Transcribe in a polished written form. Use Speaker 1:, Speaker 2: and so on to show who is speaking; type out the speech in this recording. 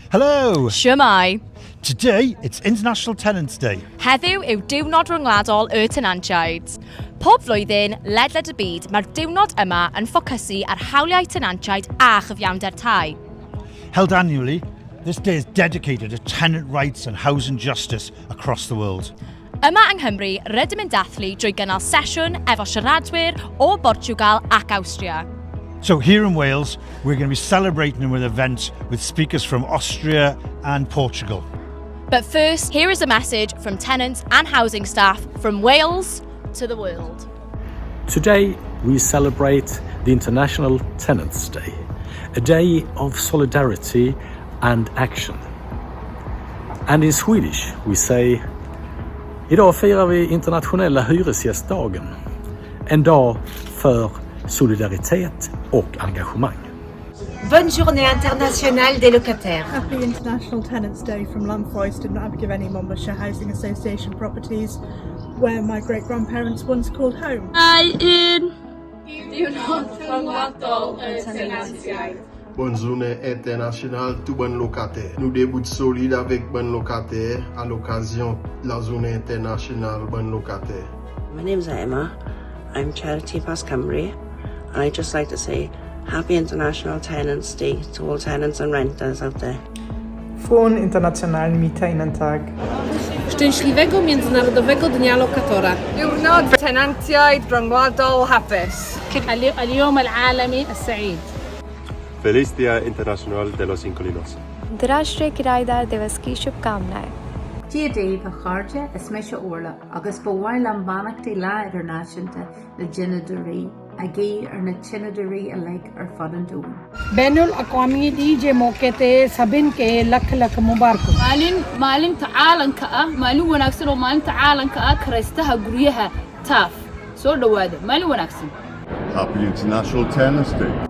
Speaker 1: Hello!
Speaker 2: Shwmai.
Speaker 1: Today, it's International Tenants Day.
Speaker 2: Heddiw yw diwrnod rhyngwladol y tenantiaid. Pob flwyddyn, ledled y byd, mae'r diwrnod yma yn ffocysu ar hawliau tenantiaid a chyfiawnder tai.
Speaker 1: Held annually, this day is dedicated to tenant rights and housing justice across the world.
Speaker 2: Yma yng Nghymru, rydym yn dathlu drwy gynnal sesiwn efo siaradwyr o Portugal ac Awstria.
Speaker 1: So here in Wales, we're going to be celebrating with events with speakers from Austria and Portugal.
Speaker 2: But first, here is a message from tenants and housing staff from Wales to the world.
Speaker 3: Today we celebrate the International Tenants Day, a day of solidarity and action. And in Swedish we say, idag firar vi internationella hyresgästdagen, en dag för solidaritet och engagemang.
Speaker 4: Bonne journée internationale des locataires.
Speaker 5: Happy International Tenants Day from Lamfoist and Abergavenny Monmouthshire Housing Association properties, where my great-grandparents once called home.
Speaker 6: Bonne journée internationale tout bon locataire. Nous débutons solide avec bon locataire à l'occasion de la journée internationale bon locataire.
Speaker 7: My name's Emma. I'm chair of TPAS Cymru, and I'd just like to say Happy International Tenants Day to all tenants and renters out there.
Speaker 8: Fôn Internationalny Mi Tenantag.
Speaker 9: Szczęśliwego Międzynarodowego Dnia Lokatora.
Speaker 10: Diwrnod tenantiaid rhyngwladol hapus.
Speaker 9: اليوم العالمي السعيد.
Speaker 11: Feliz Día Internacional de los Inquilinos.
Speaker 12: अंतर्राष्ट्रीय किराएदार दिवस की शुभकामनाएं.
Speaker 13: Dia Dave a charge is me se orla agus bhhail an banachtaí lá idirnáisiúnta na Jinadarí a gé ar na Chinadarí a leg ar fad an dún.
Speaker 9: بين الأقوامي دي موقته سبين كي لك مبارك. مالين تعالن كأ مالين وناكسن ومالين تعالن كأ كريستها قريها تاف. سو دواد مالين وناكسن.
Speaker 14: Happy International Tenants Day.